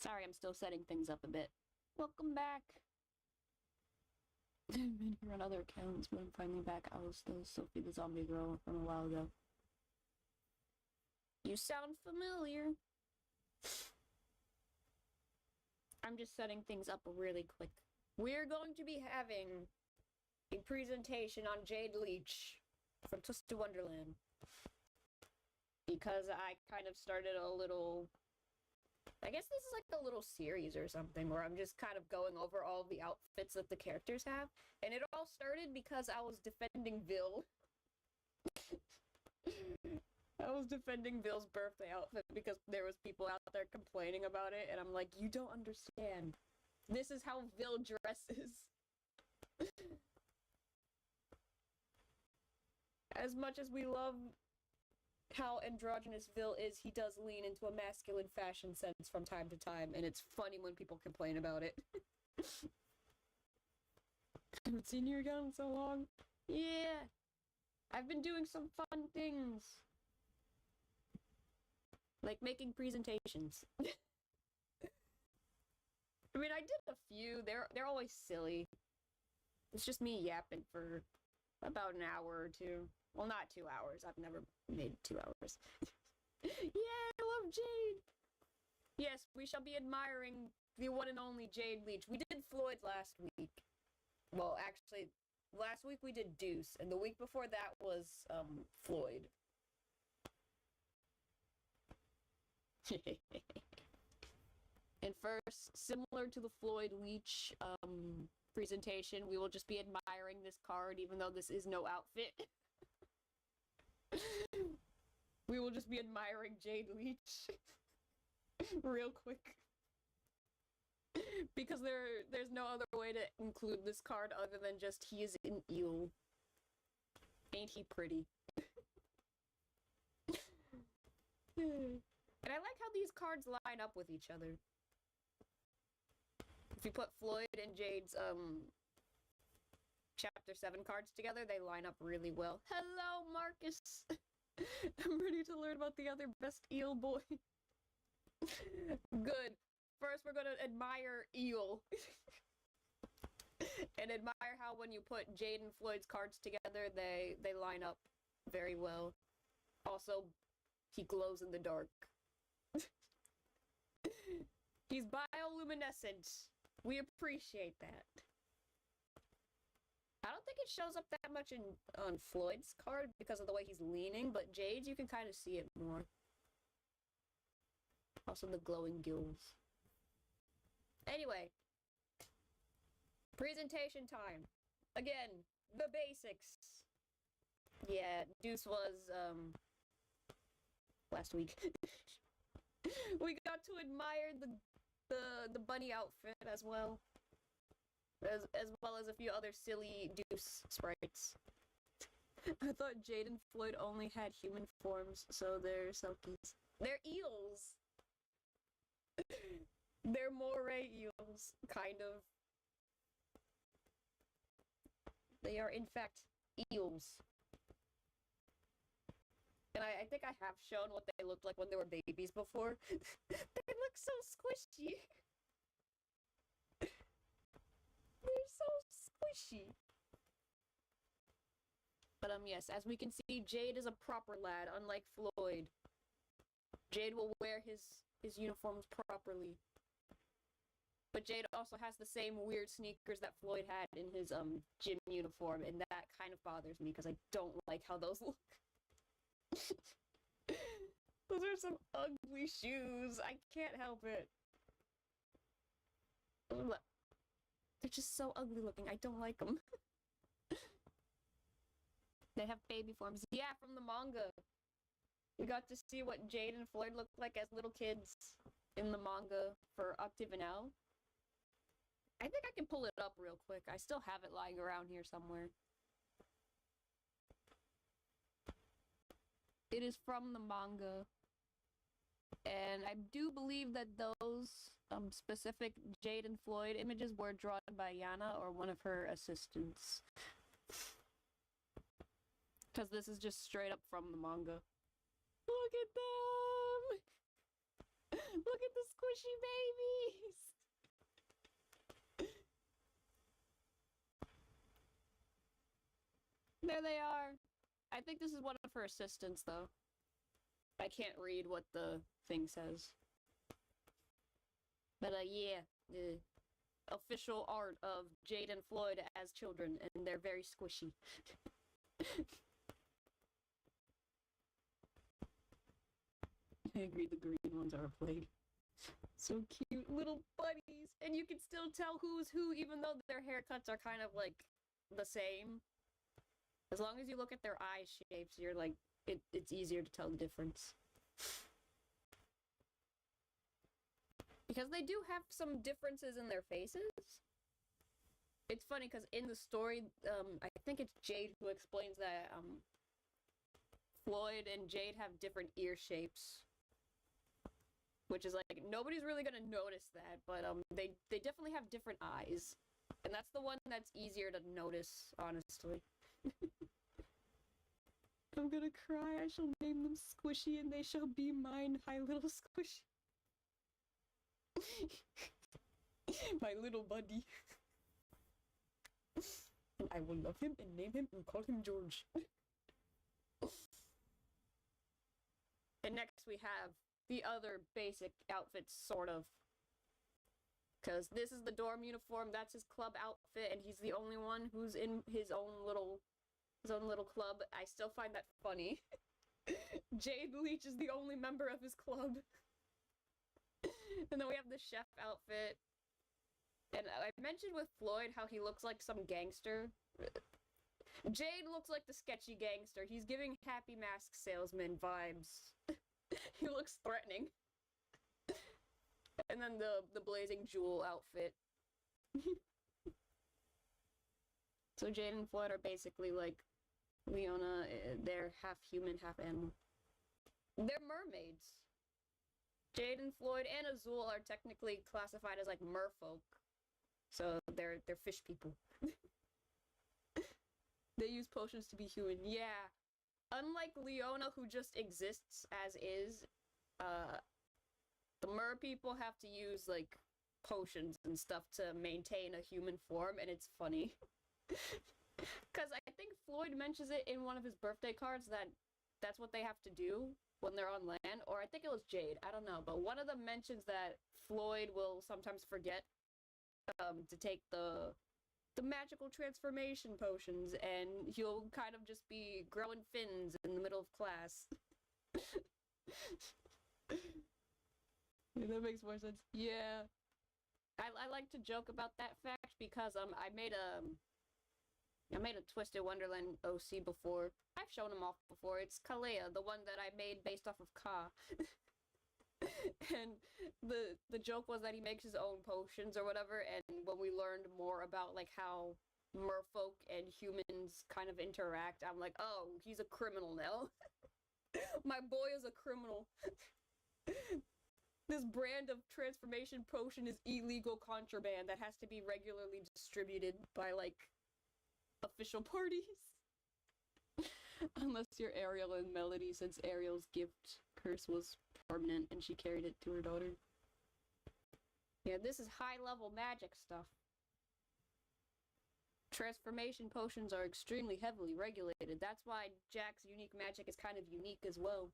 Sorry, I'm still setting things up a bit. Welcome back. I've been here on other accounts, but I'm finally back. I was still Sophie the Zombie Girl from a while ago. You sound familiar. I'm just setting things up really quick. We're going to be having a presentation on Jade Leech from Twisted Wonderland. Because I kind of started a little... I guess this is like a little series or something where I'm just kind of going over all the outfits that the characters have. And it all started because I was defending Vil. I was defending Vil's birthday outfit because there was people out there complaining about it, and I'm like, you don't understand. This is how Vil dresses. As much as we love how androgynous Vil is, he does lean into a masculine fashion sense from time to time, and it's funny when people complain about it. I haven't seen your account in so long. Yeah, I've been doing some fun things. Like making presentations. I mean, I did a few. They're always silly. It's just me yapping for about an hour or two. Well, not 2 hours. I've never made 2 hours. Yeah, I love Jade! Yes, we shall be admiring the one and only Jade Leech. We did Floyd last week. Well, actually, last week we did Deuce, and the week before that was, Floyd. And first, similar to the Floyd Leech, presentation, we will just be admiring this card, even though this is no outfit. We will just be admiring Jade Leech. Real quick. Because there's no other way to include this card other than just he is an eel. Ain't he pretty? And I like how these cards line up with each other. If you put Floyd and Jade's, Chapter 7 cards together, they line up really well. Hello, Marcus! I'm ready to learn about the other best eel boy. Good. First, we're gonna admire eel. And admire how when you put Jade and Floyd's cards together, they line up very well. Also, he glows in the dark. He's bioluminescent. We appreciate that. I don't think it shows up that much on Floyd's card because of the way he's leaning, but Jade's, you can kind of see it more. Also the glowing gills. Anyway. Presentation time. Again, the basics. Yeah, Deuce was, last week. We got to admire the bunny outfit as well. As well as a few other silly Deuce sprites. I thought Jade and Floyd only had human forms, so they're selkies. They're eels! They're moray eels, kind of. They are, in fact, eels. And I think I have shown what they looked like when they were babies before. They look so squishy. They're so squishy. But, yes, as we can see, Jade is a proper lad, unlike Floyd. Jade will wear his uniforms properly. But Jade also has the same weird sneakers that Floyd had in his, gym uniform, and that kind of bothers me, because I don't like how those look. Those are some ugly shoes. I can't help it. They're just so ugly looking. I don't like them. They have baby forms. Yeah, from the manga. We got to see what Jade and Floyd looked like as little kids in the manga for Octave and L. I think I can pull it up real quick. I still have it lying around here somewhere. It is from the manga. And I do believe that those specific Jade and Floyd images were drawn by Yana or one of her assistants. Because this is just straight up from the manga. Look at them! Look at the squishy babies! There they are. I think this is one of her assistants, though. I can't read what the thing says. But, yeah. The official art of Jade and Floyd as children, and they're very squishy. I agree, the green ones are a plague. So cute, little buddies! And you can still tell who's who, even though their haircuts are kind of, like, the same. As long as you look at their eye shapes, you're like, it's easier to tell the difference. Because they do have some differences in their faces. It's funny, because in the story, I think it's Jade who explains that, Floyd and Jade have different ear shapes. Which is like, nobody's really gonna notice that, but, they definitely have different eyes. And that's the one that's easier to notice, honestly. I'm gonna cry. I shall name them Squishy and they shall be mine. Hi, little Squishy. My little buddy. And I will love him and name him and call him George. And next we have the other basic outfits, sort of. Because this is the dorm uniform, that's his club outfit, and he's the only one who's in his own little club. I still find that funny. Jade Leech is the only member of his club. And then we have the chef outfit. And I mentioned with Floyd how he looks like some gangster. Jade looks like the sketchy gangster. He's giving Happy Mask Salesman vibes. He looks threatening. And then the Blazing Jewel outfit. So Jade and Floyd are basically like Leona. They're half human, half animal. They're mermaids. Jade and Floyd and Azul are technically classified as like merfolk. So they're fish people. They use potions to be human. Yeah. Unlike Leona, who just exists as is, the mer people have to use, like, potions and stuff to maintain a human form, and it's funny. Because I think Floyd mentions it in one of his birthday cards that that's what they have to do when they're on land, or I think it was Jade, I don't know, but one of them mentions that Floyd will sometimes forget to take the magical transformation potions, and he'll kind of just be growing fins in the middle of class. Yeah, that makes more sense. Yeah. I like to joke about that fact because I made a Twisted Wonderland OC before. I've shown him off before. It's Kalea, the one that I made based off of Ka. And the joke was that he makes his own potions or whatever, and when we learned more about like how merfolk and humans kind of interact, I'm like, oh, he's a criminal now. My boy is a criminal. This brand of transformation potion is illegal contraband that has to be regularly distributed by, like, official parties. Unless you're Ariel and Melody, since Ariel's gift curse was permanent and she carried it to her daughter. Yeah, this is high-level magic stuff. Transformation potions are extremely heavily regulated. That's why Jack's unique magic is kind of unique as well.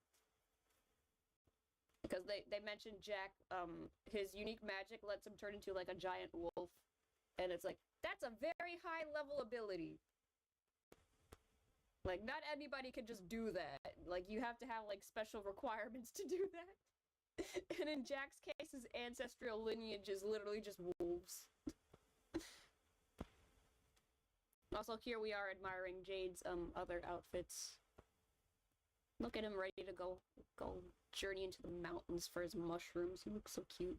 Because they mentioned Jack, his unique magic lets him turn into, like, a giant wolf. And it's like, that's a very high-level ability. Like, not anybody can just do that. Like, you have to have, like, special requirements to do that. And in Jack's case, his ancestral lineage is literally just wolves. Also, here we are admiring Jade's, other outfits. Look at him ready to go journey into the mountains for his mushrooms. He looks so cute.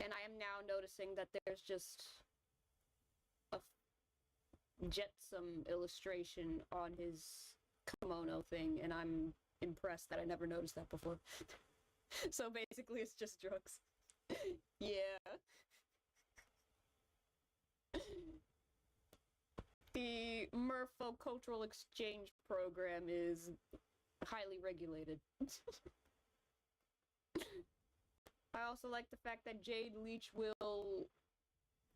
And I am now noticing that there's just a Jetsam illustration on his kimono thing, and I'm impressed that I never noticed that before. So basically it's just drugs. Yeah. The Merfolk Cultural Exchange Program is highly regulated. I also like the fact that Jade Leech will...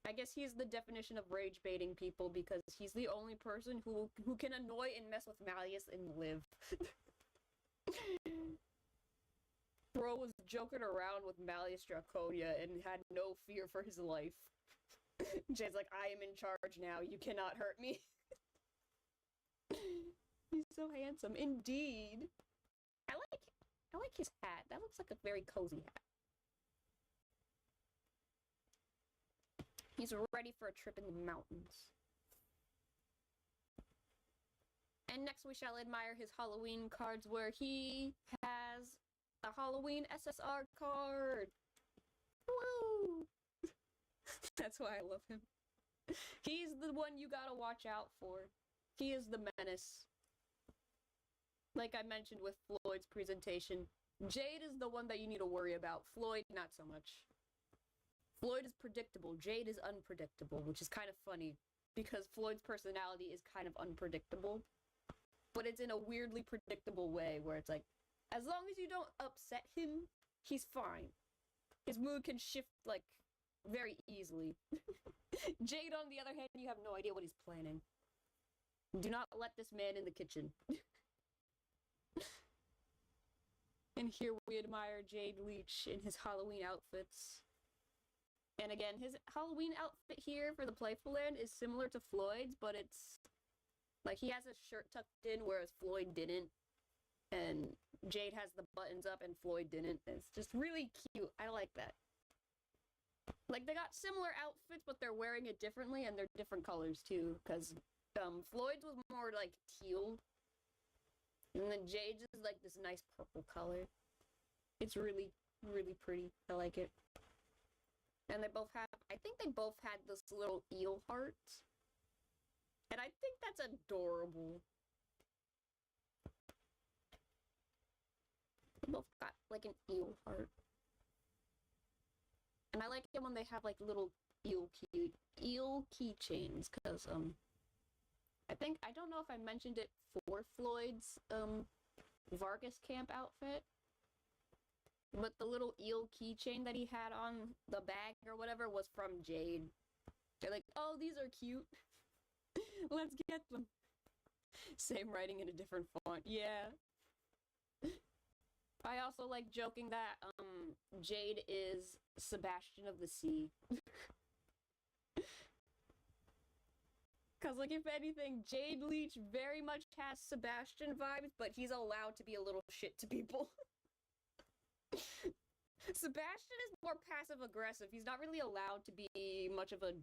I guess he's the definition of rage baiting people because he's the only person who can annoy and mess with Malleus and live. Bro was joking around with Malleus Draconia and had no fear for his life. Jade's like, I am in charge now, you cannot hurt me. He's so handsome. Indeed. I like his hat. That looks like a very cozy hat. He's ready for a trip in the mountains. And next we shall admire his Halloween cards where he has a Halloween SSR card. Woo! That's why I love him. He's the one you gotta watch out for. He is the menace. Like I mentioned with Floyd's presentation, Jade is the one that you need to worry about. Floyd, not so much. Floyd is predictable. Jade is unpredictable, which is kind of funny because Floyd's personality is kind of unpredictable. But it's in a weirdly predictable way where it's like, as long as you don't upset him, he's fine. His mood can shift, like, very easily. Jade, on the other hand, you have no idea what he's planning. Do not let this man in the kitchen. And here we admire Jade Leech in his Halloween outfits. And again, his Halloween outfit here for the Playful Land is similar to Floyd's, but it's... like, he has his shirt tucked in, whereas Floyd didn't. And Jade has the buttons up, and Floyd didn't. It's just really cute. I like that. Like, they got similar outfits, but they're wearing it differently, and they're different colors, too. Because Floyd's was more, like, teal. And then Jade's is, like, this nice purple color. It's really, really pretty. I like it. And they both have... I think they both had this little eel heart. And I think that's adorable. They both got, like, an eel heart. And I like it when they have, like, little eel keychains, because, I don't know if I mentioned it for Floyd's, Vargas camp outfit, but the little eel keychain that he had on the bag or whatever was from Jade. They're like, oh, these are cute. Let's get them. Same writing in a different font. Yeah. I also like joking that, Jade is Sebastian of the Sea. Cause, like, if anything, Jade Leech very much has Sebastian vibes, but he's allowed to be a little shit to people. Sebastian is more passive-aggressive. He's not really allowed to be much of a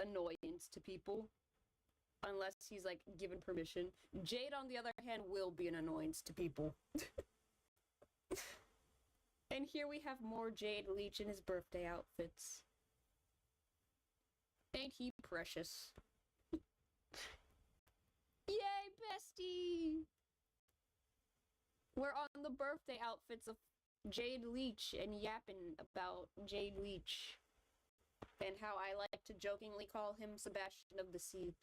annoyance to people. Unless he's, like, given permission. Jade, on the other hand, will be an annoyance to people. And here we have more Jade Leech in his birthday outfits. Ain't he precious? Yay, bestie! We're on the birthday outfits of Jade Leech and yapping about Jade Leech. And how I like to jokingly call him Sebastian of the Sea.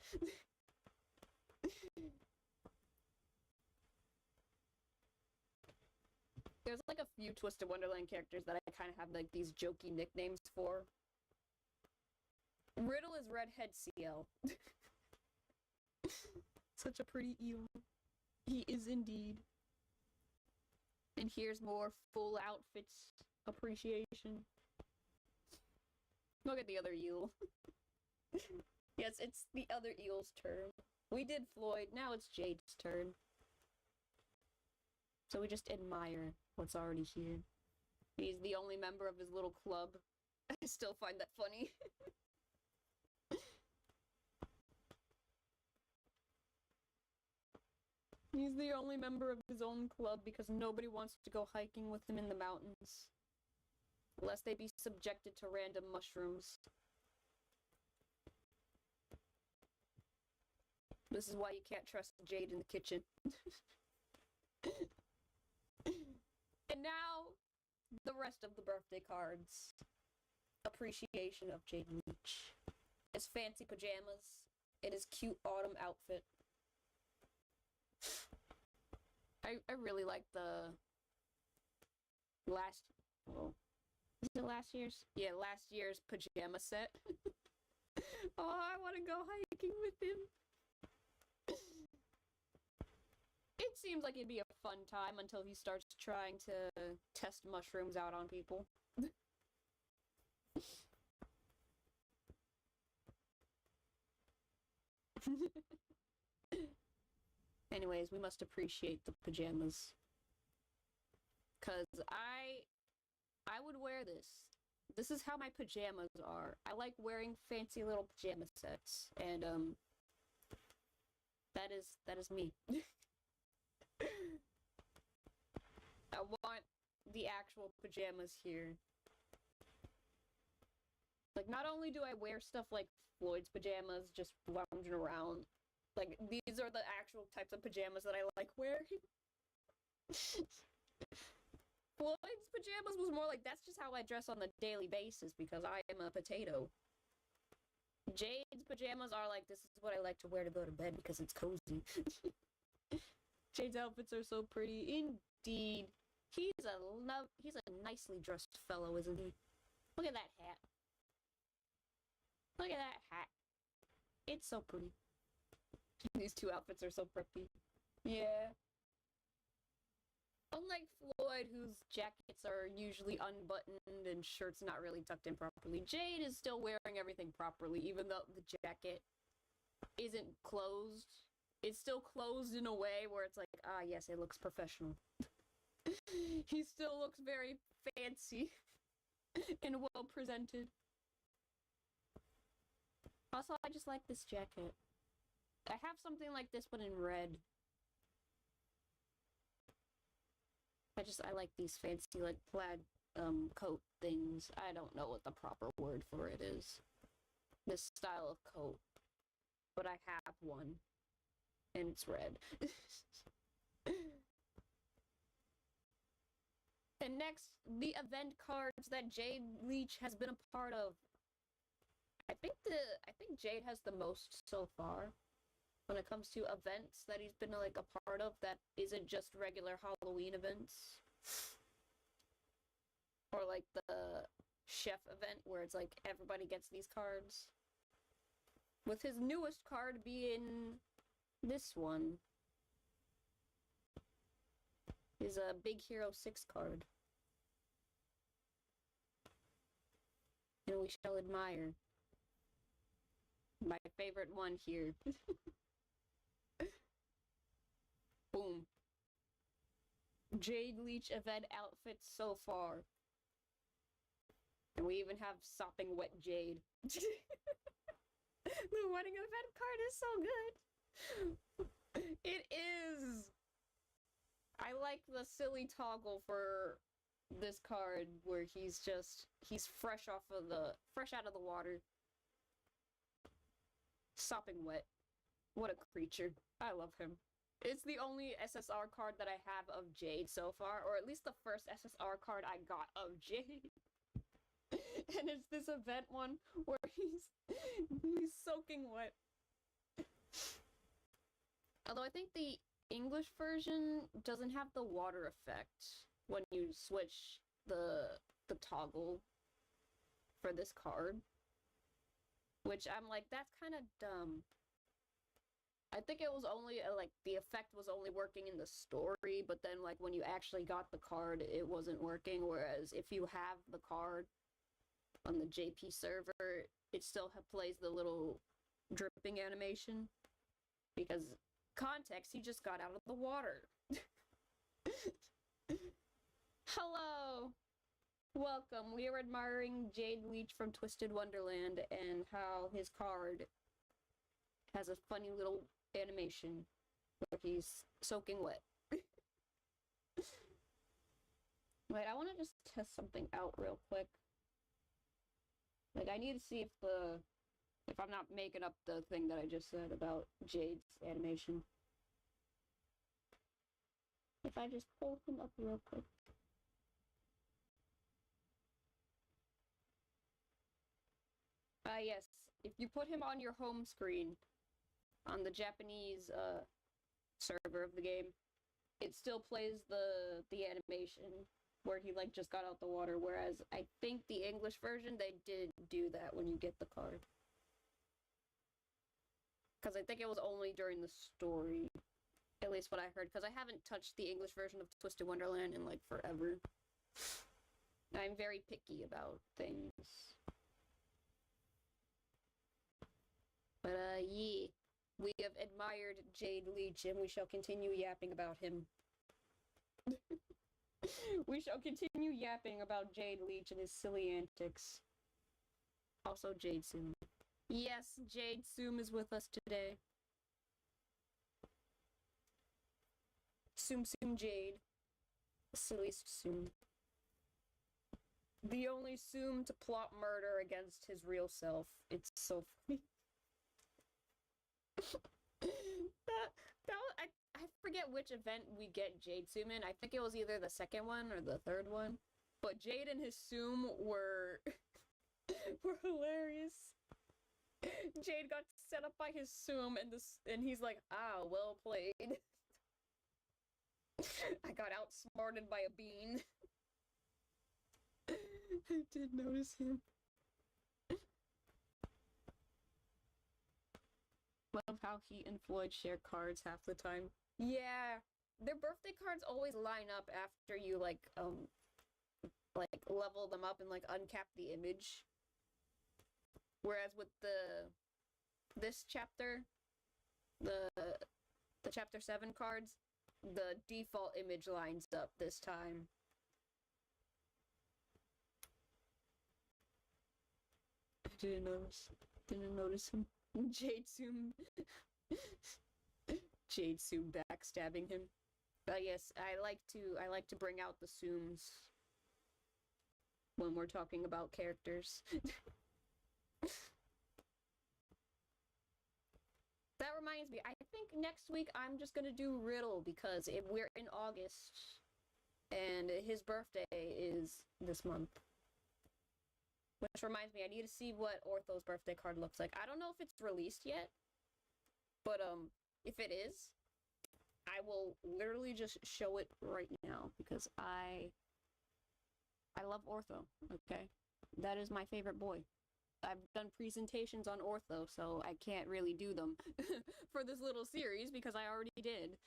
There's like a few Twisted Wonderland characters that I kind of have like these jokey nicknames for. Riddle is Redhead CL. Such a pretty eel. He is indeed. And here's more full outfits appreciation. Look at the other eel. Yes, it's the other eel's turn. We did Floyd, now it's Jade's turn. So we just admire what's already here. He's the only member of his little club. I still find that funny. He's the only member of his own club because nobody wants to go hiking with him in the mountains. Lest they be subjected to random mushrooms. This is why you can't trust Jade in the kitchen. And now, the rest of the birthday cards. Appreciation of Jade Leech. His fancy pajamas. And his cute autumn outfit. I really like the last, well, is it last year's? Yeah, last year's pajama set. Oh, I want to go hiking with him. It seems like it'd be a fun time until he starts trying to test mushrooms out on people. Anyways, we must appreciate the pajamas. Cause I would wear this. This is how my pajamas are. I like wearing fancy little pajama sets, and that is me. I want the actual pajamas here. Like, not only do I wear stuff like Floyd's pajamas, just lounging around, like, these are the actual types of pajamas that I like wearing. Floyd's pajamas was more like, that's just how I dress on the daily basis because I am a potato. Jade's pajamas are like, this is what I like to wear to go to bed because it's cozy. Jade's outfits are so pretty. Indeed. He's a nicely dressed fellow, isn't he? Look at that hat. Look at that hat. It's so pretty. These two outfits are so pretty. Yeah. Unlike Floyd, whose jackets are usually unbuttoned and shirts not really tucked in properly, Jade is still wearing everything properly, even though the jacket isn't closed. It's still closed in a way where it's like, ah, yes, it looks professional. He still looks very fancy and well presented. Also, I just like this jacket. I have something like this, but in red. I like these fancy, like, plaid, coat things. I don't know what the proper word for it is. This style of coat. But I have one. And it's red. And next, the event cards that Jade Leech has been a part of. I think Jade has the most so far. When it comes to events that he's been, like, a part of that isn't just regular Halloween events. Or, like, the chef event where it's, like, everybody gets these cards. With his newest card being this one. Is a Big Hero 6 card. And we shall admire. My favorite one here. Boom. Jade Leech event outfits so far. And we even have Sopping Wet Jade. The wedding event card is so good. It is. I like the silly toggle for this card where he's fresh out of the water. Sopping Wet. What a creature. I love him. It's the only SSR card that I have of Jade so far, or at least the first SSR card I got of Jade. And it's this event one where he's soaking wet. Although I think the English version doesn't have the water effect when you switch the toggle for this card. Which I'm like, that's kind of dumb. I think it was only, like, the effect was only working in the story, but then, like, when you actually got the card, it wasn't working, whereas if you have the card on the JP server, it still plays the little dripping animation. Because, context, he just got out of the water. Hello! Welcome. We are admiring Jade Leech from Twisted Wonderland and how his card has a funny little animation where he's soaking wet. Wait, I want to just test something out real quick. Like, I need to see if I'm not making up the thing that I just said about Jade's animation. If I just pull him up real quick. Yes. If you put him on your home screen, on the Japanese server of the game, it still plays the animation where he like just got out the water, whereas I think the English version they did do that when you get the card. Because I think it was only during the story, at least what I heard, because I haven't touched the English version of Twisted Wonderland in like forever. I'm very picky about things. But yeah, we have admired Jade Leech and we shall continue yapping about him. We shall continue yapping about Jade Leech and his silly antics. Also Jade Soom. Yes, Jade Soom is with us today. Soom Soom Jade. The silliest Soom. The only Soom to plot murder against his real self. It's so funny. I forget which event we get Jade Soom in. I think it was either the second one or the third one. But Jade and his Soom were were hilarious. Jade got set up by his Soom and he's like, ah, well played. I got outsmarted by a bean. I did notice him. Love how he and Floyd share cards half the time. Yeah, their birthday cards always line up after you like level them up and like uncap the image. Whereas with this chapter, the chapter 7 cards, the default image lines up this time. I didn't notice him. Jade Soom. Jade Soom backstabbing him. But yes, I like to bring out the Sooms when we're talking about characters. That reminds me, I think next week I'm just gonna do Riddle because we're in August and his birthday is this month. Which reminds me, I need to see what Ortho's birthday card looks like. I don't know if it's released yet, but if it is, I will literally just show it right now because I love Ortho, okay? That is my favorite boy. I've done presentations on Ortho, so I can't really do them for this little series because I already did.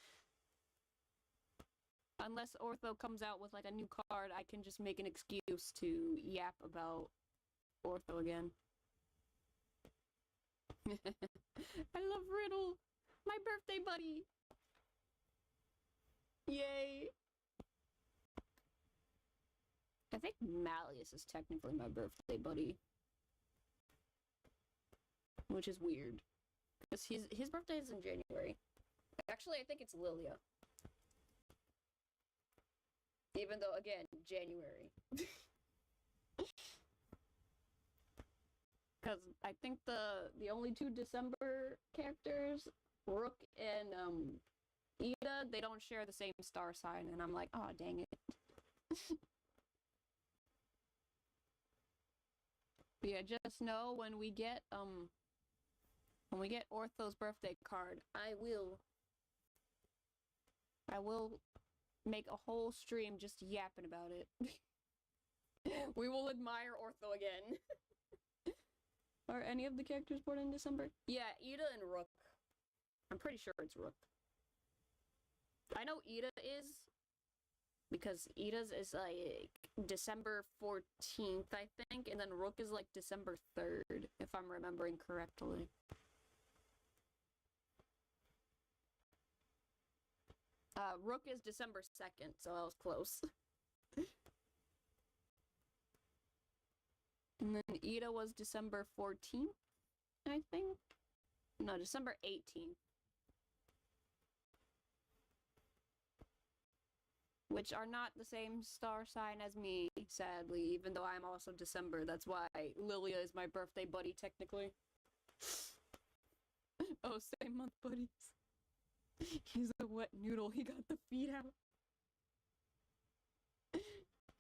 Unless Ortho comes out with like a new card, I can just make an excuse to yap about Ortho again. I love Riddle! My birthday buddy! Yay! I think Malleus is technically my birthday buddy. Which is weird. Because his birthday is in January. Actually, I think it's Lilia. Even though, again, January. Because I think the only two December characters, Rook and Ida, they don't share the same star sign, and I'm like, oh dang it. But yeah, just know when we get Ortho's birthday card, I will make a whole stream just yapping about it. We will admire Ortho again. Are any of the characters born in December? Yeah, Ida and Rook. I'm pretty sure it's Rook. I know Ida is, because Ida's is like December 14th, I think, and then Rook is like December 3rd, if I'm remembering correctly. Rook is December 2nd, so I was close. And then Ida was December 14th, I think? No, December 18th. Which are not the same star sign as me, sadly, even though I'm also December. That's why Lilia is my birthday buddy, technically. Oh, same month buddies. He's a wet noodle, he got the feet out.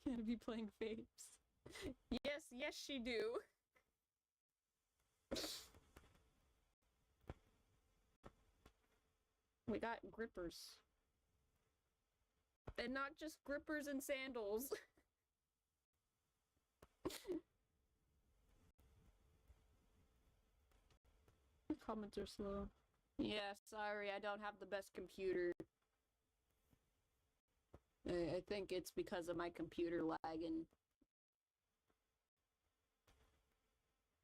Gotta be playing Fates. Yes, she do. We got grippers. And not just grippers and sandals. Comments are slow. Yeah, sorry, I don't have the best computer. I think it's because of my computer lagging.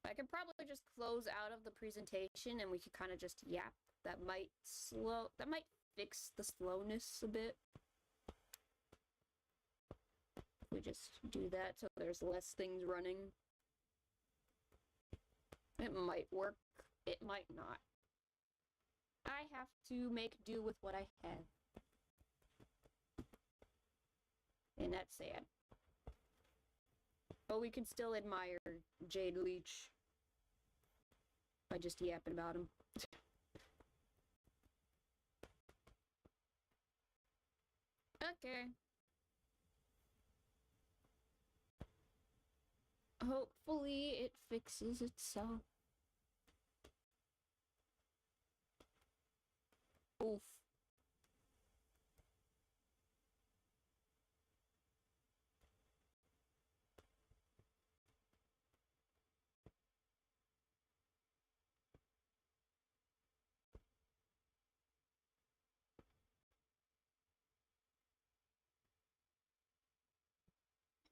I could probably just close out of the presentation and we could kind of just yap. That might fix the slowness a bit. We just do that so there's less things running. It might work, it might not. I have to make do with what I have. And that's sad. But we can still admire Jade Leech by just yapping about him. Okay. Hopefully it fixes itself. Oof.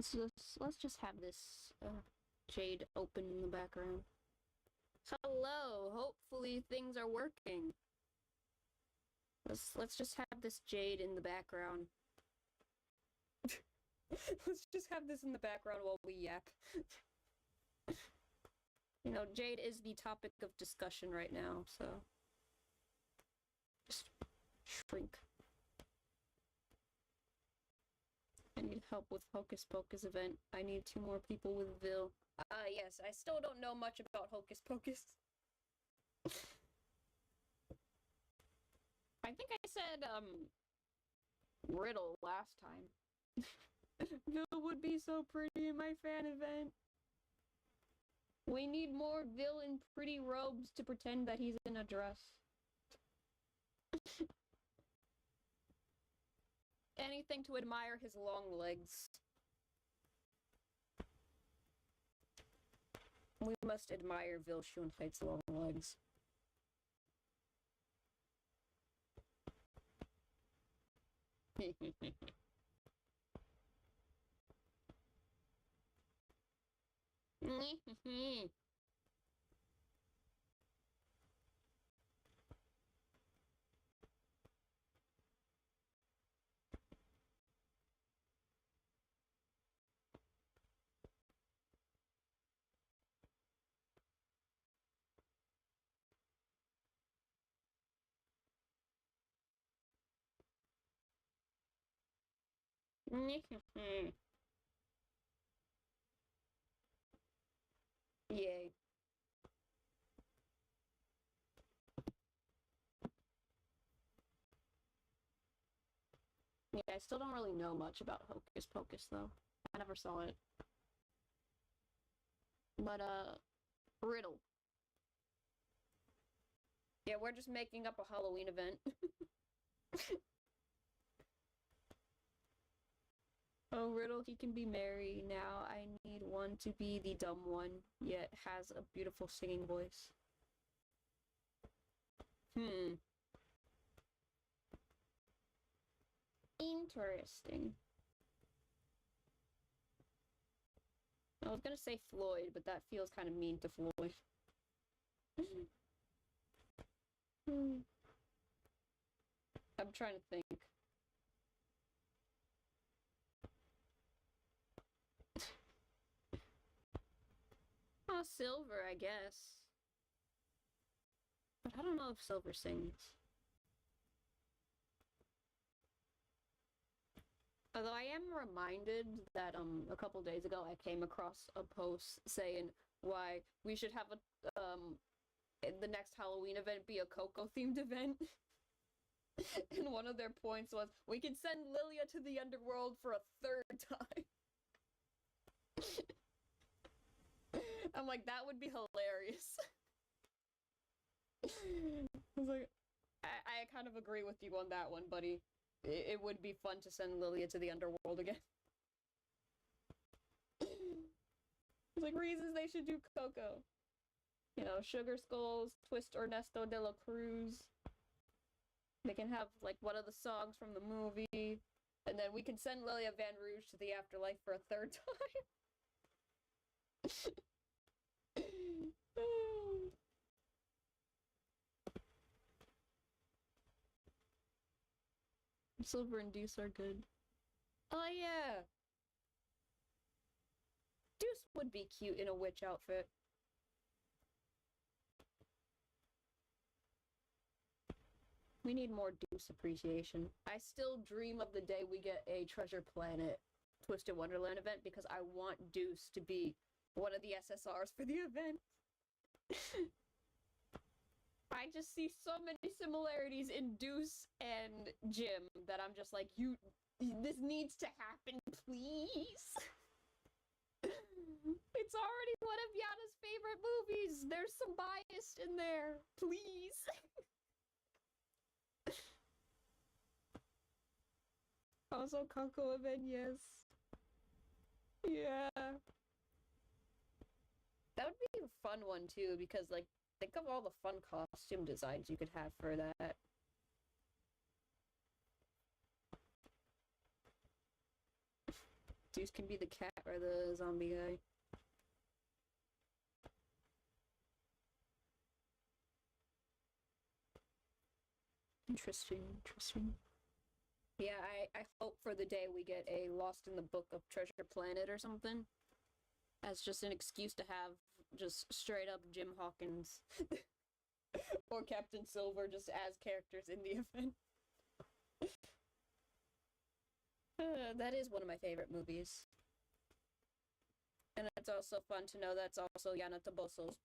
So let's just have this Jade open in the background. Hello, hopefully things are working. Let's just have this Jade in the background. Let's just have this in the background while we yap. You know, Jade is the topic of discussion right now, so just shrink. I need help with Hocus Pocus event. I need 2 more people with Vil. Yes, I still don't know much about Hocus Pocus. I think I said, Riddle last time. Vil would be so pretty in my fan event. We need more Vil in pretty robes to pretend that he's in a dress. Anything to admire his long legs. We must admire Vil Schoenheit's long legs. Yay. Yeah, I still don't really know much about Hocus Pocus, though. I never saw it. But, Riddle. Yeah, we're just making up a Halloween event. Oh, Riddle, he can be merry. Now I need one to be the dumb one, yet has a beautiful singing voice. Interesting. I was gonna say Floyd, but that feels kind of mean to Floyd. I'm trying to think. Oh, Silver, I guess. But I don't know if Silver sings. Although I am reminded that a couple days ago I came across a post saying why we should have the next Halloween event be a Coco themed event. And one of their points was we can send Lilia to the underworld for a 3rd time. I'm like, that would be hilarious. I was like, I kind of agree with you on that one, buddy. it would be fun to send Lilia to the underworld again. It's like reasons they should do Coco. You know, Sugar Skulls, Twist Ernesto de la Cruz. They can have, like, one of the songs from the movie. And then we can send Lilia Van Rouge to the afterlife for a third time. Silver and Deuce are good. Oh, yeah. Deuce would be cute in a witch outfit. We need more Deuce appreciation. I still dream of the day we get a Treasure Planet Twisted Wonderland event because I want Deuce to be one of the SSRs for the event. I just see so many similarities in Deuce and Jim that I'm just like, this needs to happen, please. It's already one of Yana's favorite movies. There's some bias in there. Please. Also, Coco event, yes. Yeah. That would be a fun one, too, because, like, think of all the fun costume designs you could have for that. Deuce can be the cat or the zombie guy. Interesting. Yeah, I hope for the day we get a Lost in the Book of Treasure Planet or something. As just an excuse to have just straight up Jim Hawkins or Captain Silver just as characters in the event. That is one of my favorite movies. And it's also fun to know that's also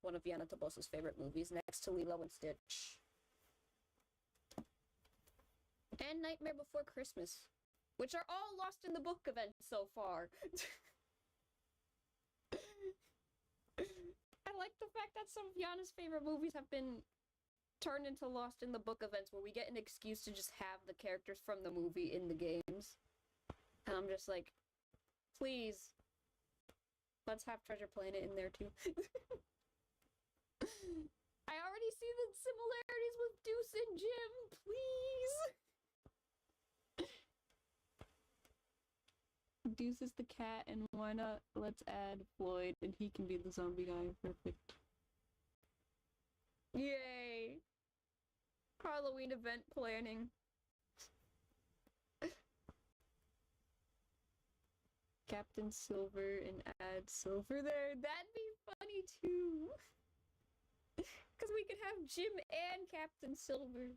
one of Yana Toboso's favorite movies, next to Lilo and Stitch. And Nightmare Before Christmas, which are all Lost in the Book events so far. I like the fact that some of Yana's favorite movies have been turned into Lost in the Book events where we get an excuse to just have the characters from the movie in the games. And I'm just like, please, let's have Treasure Planet in there too. I already see the similarities with Deuce and Jim, please! Deuce is the cat, and why not let's add Floyd, and he can be the zombie guy. Perfect. Yay! Halloween event planning. Captain Silver and add Silver there. That'd be funny too. Because we could have Jim and Captain Silver.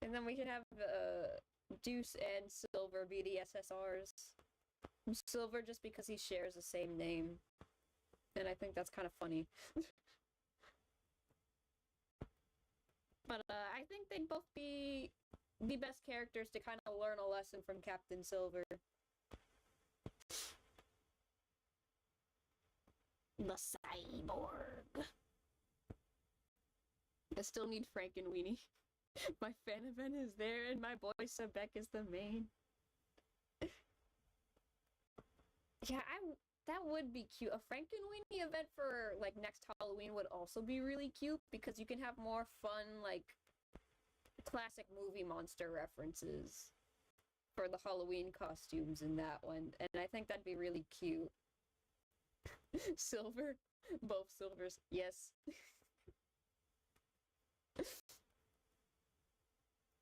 And then we could have Deuce and Silver be the SSRs. Silver just because he shares the same name. And I think that's kind of funny. But I think they'd both be the best characters to kind of learn a lesson from Captain Silver. The cyborg. I still need Frank and Weenie. My fan event is there, and my boy Sebek is the main. Yeah, that would be cute. A Frank and Weenie event for, like, next Halloween would also be really cute, because you can have more fun, like, classic movie monster references for the Halloween costumes in that one, and I think that'd be really cute. Silver? Both Silvers. Yes.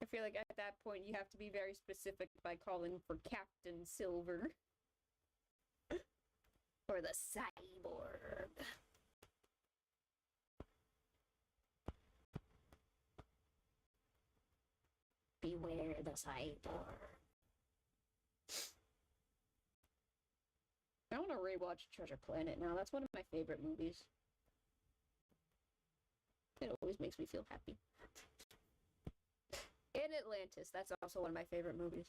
I feel like at that point you have to be very specific by calling for Captain Silver. Or the cyborg. Beware the cyborg. I want to rewatch Treasure Planet now. That's one of my favorite movies. It always makes me feel happy. And Atlantis. That's also one of my favorite movies.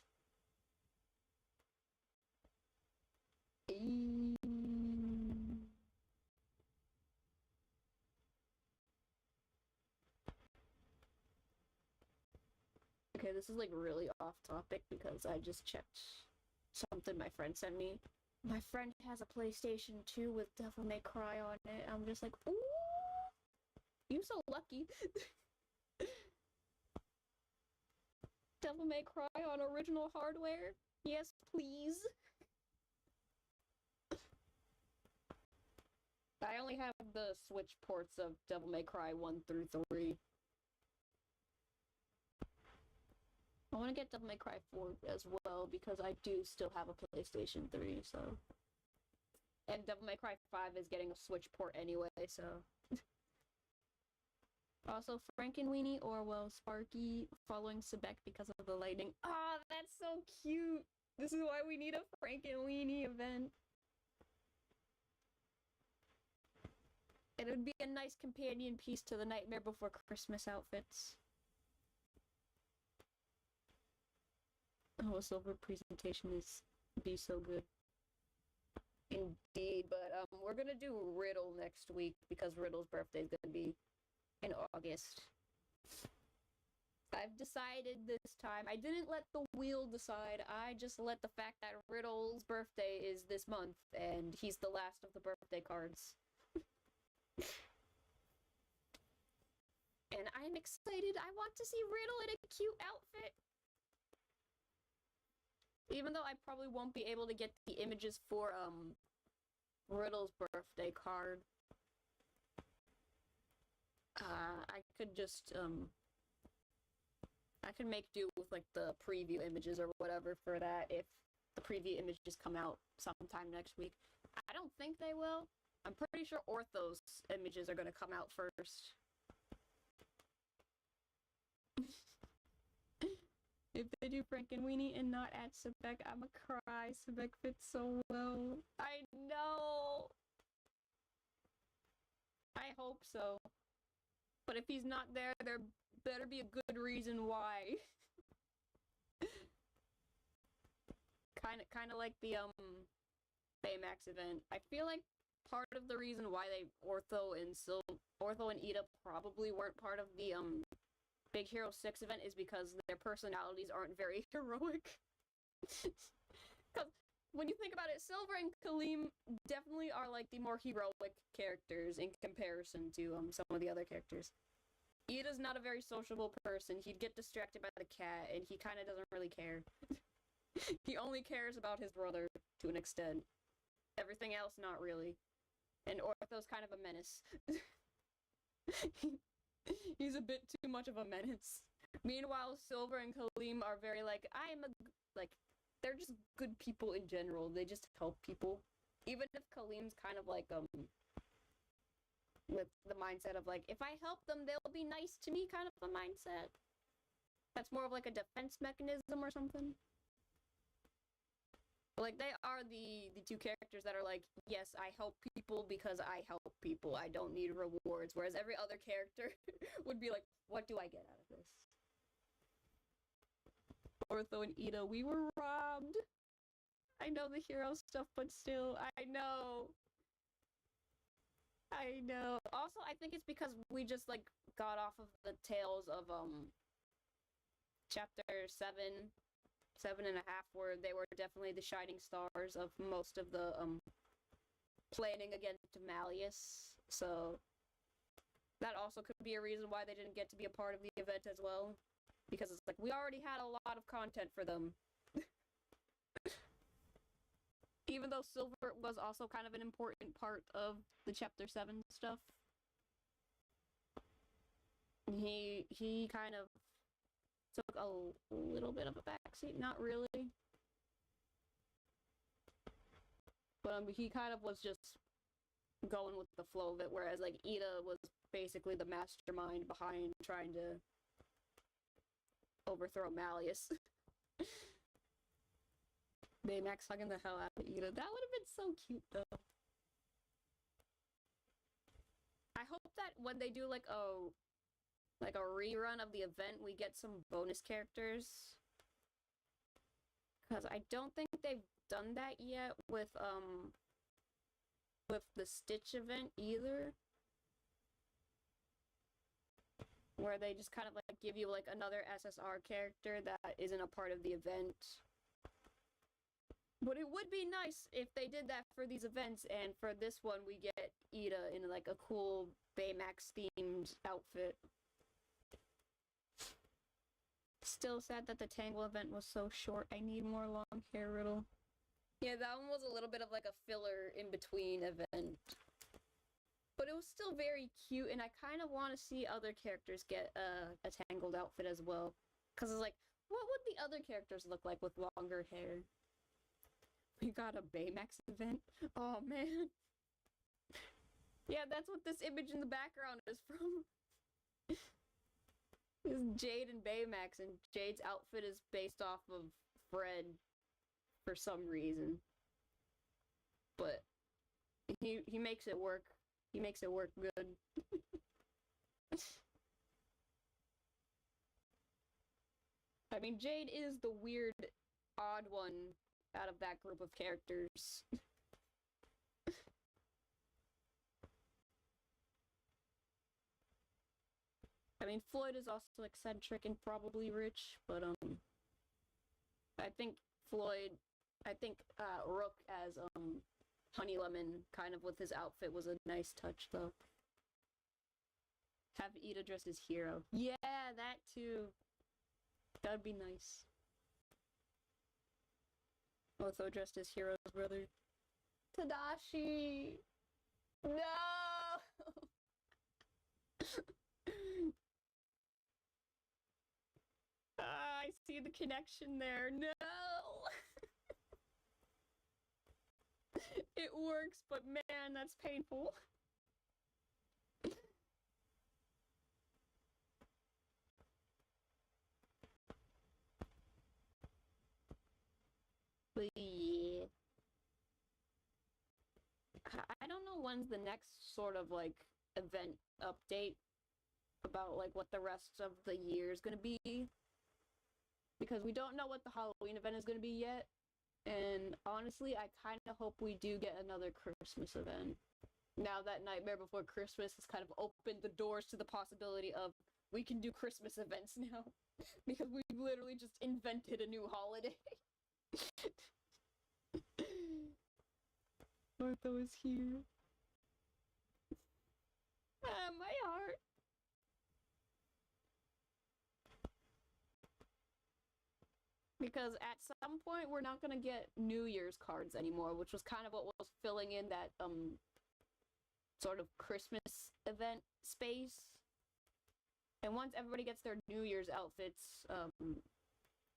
Okay, this is like really off topic because I just checked something my friend sent me. My friend has a PlayStation 2 with Devil May Cry on it. I'm just like, ooh, you so lucky. Devil May Cry on original hardware? Yes, please. I only have the Switch ports of Devil May Cry 1 through 3. I want to get Devil May Cry 4 as well because I do still have a PlayStation 3, so... And Devil May Cry 5 is getting a Switch port anyway, so... Also, Frankenweenie or, well, Sparky following Sebek because of the lightning. Ah, that's so cute! This is why we need a Frankenweenie event. It would be a nice companion piece to the Nightmare Before Christmas outfits. Oh, a silver presentation is be so good. Indeed, but we're gonna do Riddle next week because Riddle's birthday is gonna be in August. I've decided this time. I didn't let the wheel decide. I just let the fact that Riddle's birthday is this month, and he's the last of the birthday cards. And I'm excited. I want to see Riddle in a cute outfit. Even though I probably won't be able to get the images for Riddle's birthday card. I could just I could make do with like the preview images or whatever for that if the preview images come out sometime next week. I don't think they will. I'm pretty sure Ortho's images are gonna come out first. If they do Frankenweenie and not add Sebek, I'ma cry. Sebek fits so well. I know! I hope so. But if he's not there, there better be a good reason why. Kinda like the, Baymax event. I feel like part of the reason why Ortho and Ida probably weren't part of the, Big Hero 6 event is because their personalities aren't very heroic. Because when you think about it, Silver and Kaleem definitely are like the more heroic characters in comparison to some of the other characters. Ida's not a very sociable person. He'd get distracted by the cat, and he kind of doesn't really care. He only cares about his brother to an extent. Everything else, not really. And Ortho's kind of a menace. He's a bit too much of a menace. Meanwhile, Silver and Kaleem are very like, they're just good people in general. They just help people. Even if Kaleem's kind of like, with the mindset of like, if I help them, they'll be nice to me kind of a mindset. That's more of like a defense mechanism or something. Like, they are the two characters that are like, yes, I help people because I help people. I don't need rewards. Whereas every other character would be like, what do I get out of this? Ortho and Ida, we were robbed. I know the hero stuff, but still, I know. I know. Also, I think it's because we just, like, got off of the tails of, chapter 7.5, where they were definitely the shining stars of most of the, planning against Malleus, so that also could be a reason why they didn't get to be a part of the event as well, because it's like, we already had a lot of content for them. Even though Silver was also kind of an important part of the Chapter 7 stuff. He kind of took a little bit of a backseat, not really. But he kind of was just going with the flow of it, whereas like Ida was basically the mastermind behind trying to overthrow Malleus. Baymax hugging the hell out of Ida. That would have been so cute, though. I hope that when they do like a rerun of the event, we get some bonus characters. Because I don't think they've done that yet with the Stitch event either. where they just kind of like give you like another SSR character that isn't a part of the event. But it would be nice if they did that for these events, and for this one we get Ida in like a cool Baymax themed outfit. Still sad that the Tangle event was so short. I need more long hair, Riddle. Yeah, that one was a little bit of like a filler in between event. But it was still very cute, and I kind of want to see other characters get a Tangled outfit as well. Because it's like, what would the other characters look like with longer hair? We got a Baymax event? Oh, man. Yeah, that's what this image in the background is from. This is Jade and Baymax, and Jade's outfit is based off of Fred for some reason. But he makes it work. He makes it work good. I mean, Jade is the weird, odd one out of that group of characters. I mean, Floyd is also eccentric and probably rich, but I think Rook as Honey Lemon, kind of with his outfit, was a nice touch, though. Have Ida dressed as Hero. Yeah, that too. That'd be nice. Otho dressed as Hero's brother. Tadashi! No! I see the connection there. No! It works, but man, that's painful. But yeah. I don't know when's the next sort of like event update about like what the rest of the year is gonna be. Because we don't know what the Halloween event is gonna be yet. And honestly, I kind of hope we do get another Christmas event. Now that Nightmare Before Christmas has kind of opened the doors to the possibility of we can do Christmas events now. Because we've literally just invented a new holiday. Ortho is here. Ah, my heart. Because at some point we're not gonna get New Year's cards anymore, which was kind of what was filling in that sort of Christmas event space. And once everybody gets their New Year's outfits,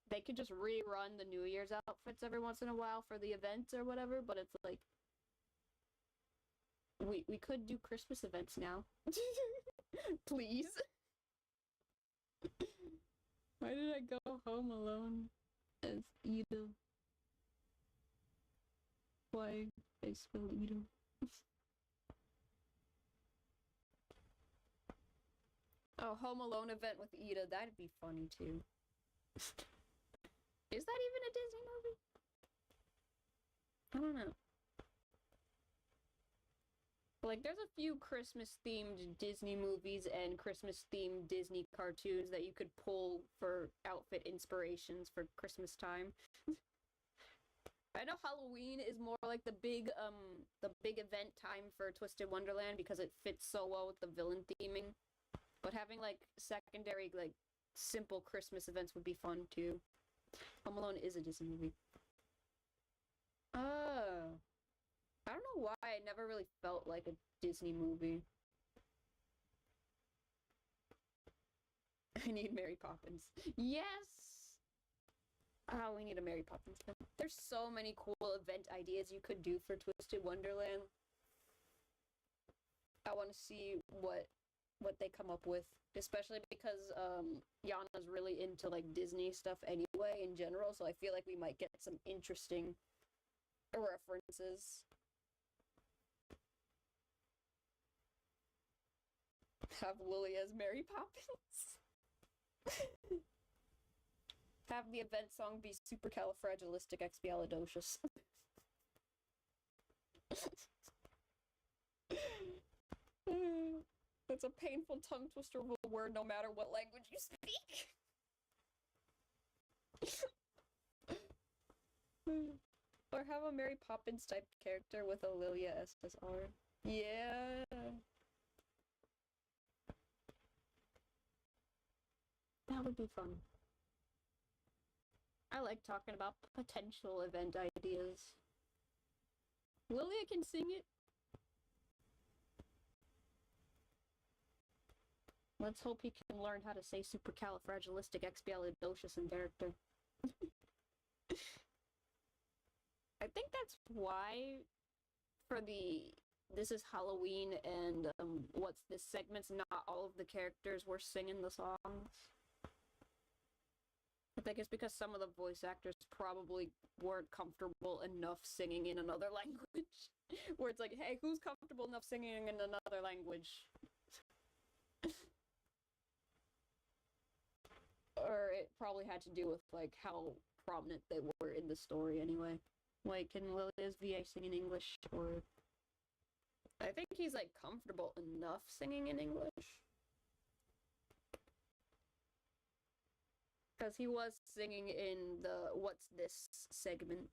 they could just rerun the New Year's outfits every once in a while for the events or whatever, but it's like we could do Christmas events now. Please. Why did I go home alone as Ida? Why I spell Ida? Oh, Home Alone event with Ida, that'd be funny too. Is that even a Disney movie? I don't know. Like, there's a few Christmas-themed Disney movies and Christmas-themed Disney cartoons that you could pull for outfit inspirations for Christmas time. I know Halloween is more like the big event time for Twisted Wonderland because it fits so well with the villain theming. But having, like, secondary, like, simple Christmas events would be fun, too. Home Alone is a Disney movie. Oh. I don't know why I never really felt like a Disney movie. I need Mary Poppins. Yes! Oh, we need a Mary Poppins film. There's so many cool event ideas you could do for Twisted Wonderland. I want to see what they come up with, especially because Yana's really into like Disney stuff anyway in general, so I feel like we might get some interesting references. Have Lily as Mary Poppins. Have the event song be supercalifragilisticexpialidocious. It's a painful tongue twister of a word no matter what language you speak. Or have a Mary Poppins type character with a Lilia SSR. Yeah. That would be fun. I like talking about potential event ideas. Lilia can sing it. Let's hope he can learn how to say supercalifragilisticexpialidocious in character. I think that's why for the This Is Halloween and What's This segments, not all of the characters were singing the songs. I think it's because some of the voice actors probably weren't comfortable enough singing in another language. Where it's like, hey, who's comfortable enough singing in another language? Or it probably had to do with, like, how prominent they were in the story anyway. Like, can Lilia's VA sing in English? Or... I think he's, like, comfortable enough singing in English. Because he was singing in the What's This segment.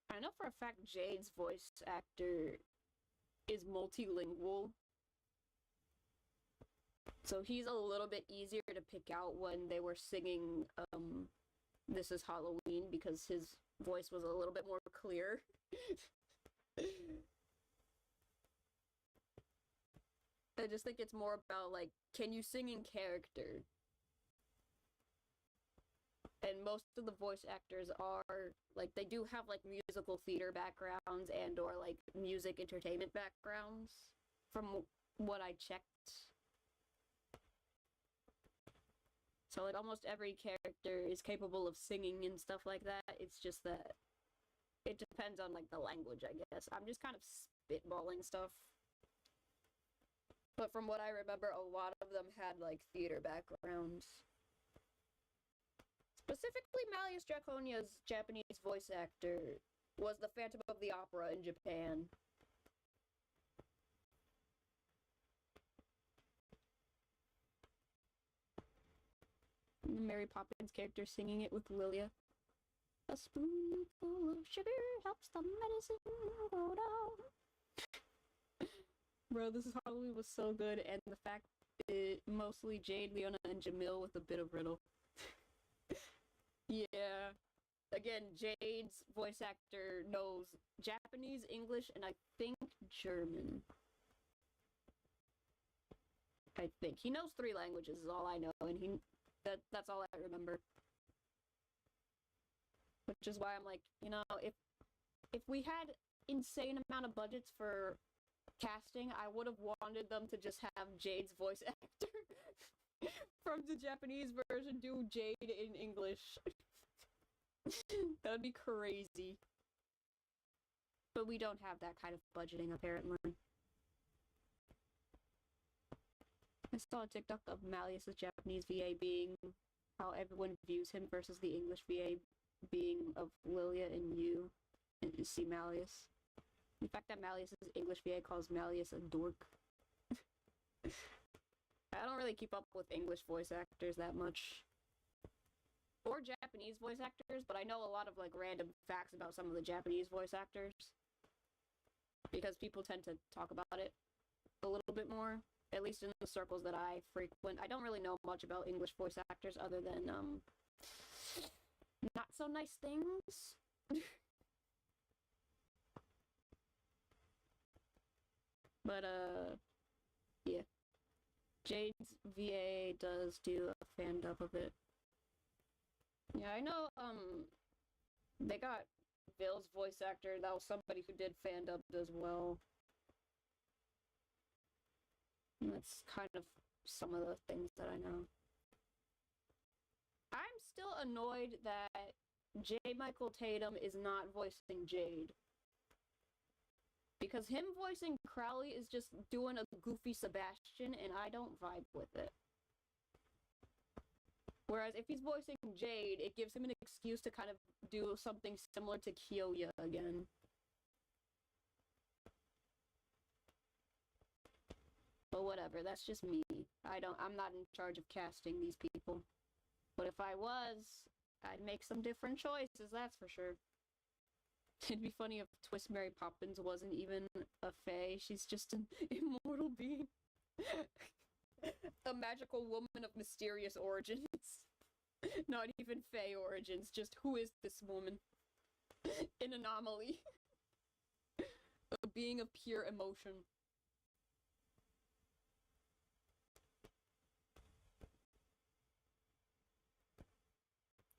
I know for a fact Jade's voice actor is multilingual. So he's a little bit easier to pick out when they were singing This Is Halloween because his voice was a little bit more clear. I just think it's more about, like, can you sing in character? And most of the voice actors are, like, they do have, like, musical theater backgrounds and or, like, music entertainment backgrounds, from what I checked. So, like, almost every character is capable of singing and stuff like that. It's just that it depends on, like, the language, I guess. I'm just kind of spitballing stuff. But from what I remember, a lot of them had, like, theater backgrounds. Specifically, Malleus Draconia's Japanese voice actor was the Phantom of the Opera in Japan. Mary Poppins character singing it with Lilia. A spoonful of sugar helps the medicine go down. Bro, This Is Halloween was so good, and the fact it mostly Jade, Leona, and Jamil with a bit of Riddle. Yeah. Again, Jade's voice actor knows Japanese, English, and I think German. I think. He knows 3 languages is all I know, and that's all I remember. Which is why I'm like, you know, if we had insane amount of budgets for casting, I would have wanted them to just have Jade's voice actor from the Japanese version do Jade in English. That would be crazy. But we don't have that kind of budgeting, apparently. I saw a TikTok of Malleus's Japanese VA being how everyone views him versus the English VA being of Lilia and you and see Malleus. The fact that Malleus's English VA calls Malleus a dork. I don't really keep up with English voice actors that much. Or Japanese voice actors, but I know a lot of, like, random facts about some of the Japanese voice actors. Because people tend to talk about it a little bit more. At least in the circles that I frequent. I don't really know much about English voice actors other than, not so nice things. But, yeah. Jade's VA does do a fan dub of it. Yeah, I know, they got Vale's voice actor, that was somebody who did fan dubs as well. And that's kind of some of the things that I know. I'm still annoyed that J. Michael Tatum is not voicing Jade. Because him voicing Crowley is just doing a goofy Sebastian, and I don't vibe with it. Whereas if he's voicing Jade, it gives him an excuse to kind of do something similar to Kyoya again. But whatever, that's just me. I'm not in charge of casting these people. But if I was, I'd make some different choices, that's for sure. It'd be funny if Twist Mary Poppins wasn't even a fae, she's just an immortal being. A magical woman of mysterious origins. Not even fae origins, just who is this woman? An anomaly. A being of pure emotion.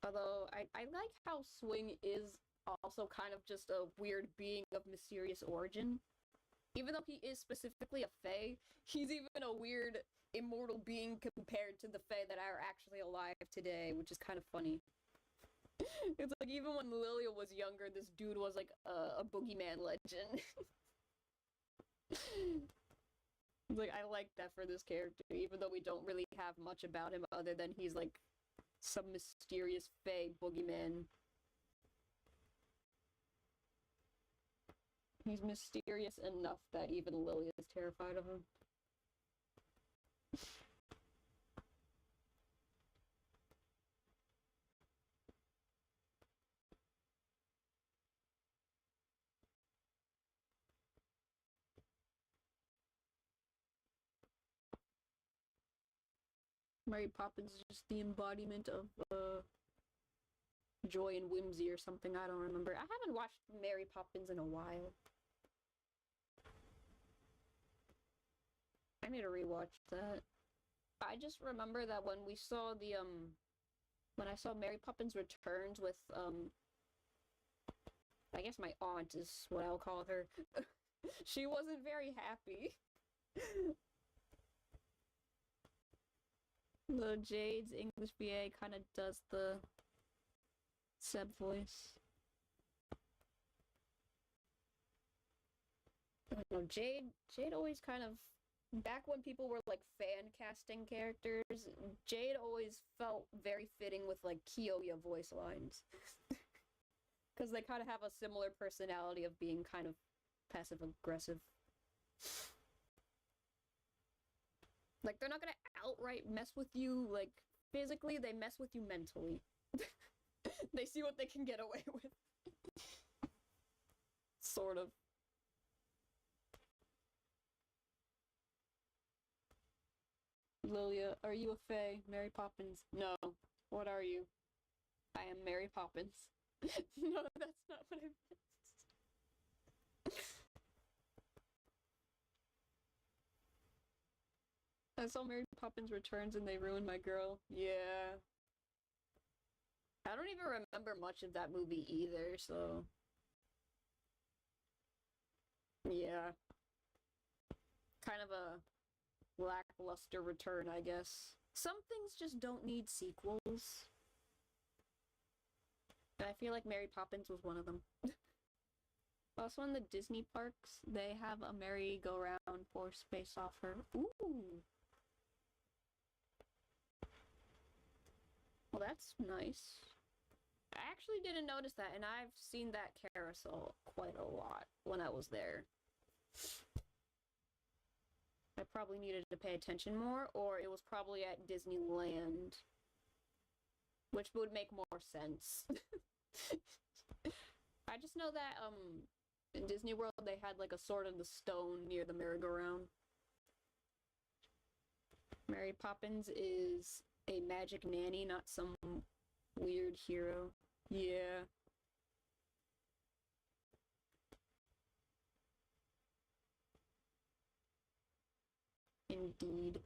Although, I like how Swing is also kind of just a weird being of mysterious origin. Even though he is specifically a fae, he's even a weird immortal being compared to the fae that are actually alive today, which is kind of funny. It's like even when Lilia was younger, this dude was like a boogeyman legend. Like, I like that for this character, even though we don't really have much about him other than he's like some mysterious fae boogeyman. He's mysterious enough that even Lilia is terrified of him. Mary Poppins is just the embodiment of joy and whimsy or something, I don't remember. I haven't watched Mary Poppins in a while. I need to rewatch that. I just remember that when we saw the, when I saw Mary Poppins Returns with, I guess my aunt is what I'll call her. She wasn't very happy. The Jade's English BA kind of does the Seb voice. I don't know, Jade always kind of, back when people were like fan casting characters, Jade always felt very fitting with like Kyoya voice lines. Because they kind of have a similar personality of being kind of passive aggressive. Like, they're not gonna outright mess with you, like, physically, they mess with you mentally. They see what they can get away with. Sort of. Lilia, are you a fae? Mary Poppins? No. What are you? I am Mary Poppins. No, that's not what I meant. I saw Mary Poppins Returns and they ruined my girl. Yeah. I don't even remember much of that movie either, so... Yeah. Kind of a lackluster return, I guess. Some things just don't need sequels. And I feel like Mary Poppins was one of them. Also in the Disney parks, they have a merry-go-round for Space Opera. Ooh! Well, that's nice. I actually didn't notice that, and I've seen that carousel quite a lot when I was there. I probably needed to pay attention more, or it was probably at Disneyland. Which would make more sense. I just know that, in Disney World, they had, like, a Sword in the Stone near the merry-go-round. Mary Poppins is a magic nanny, not some weird hero. Yeah. Indeed.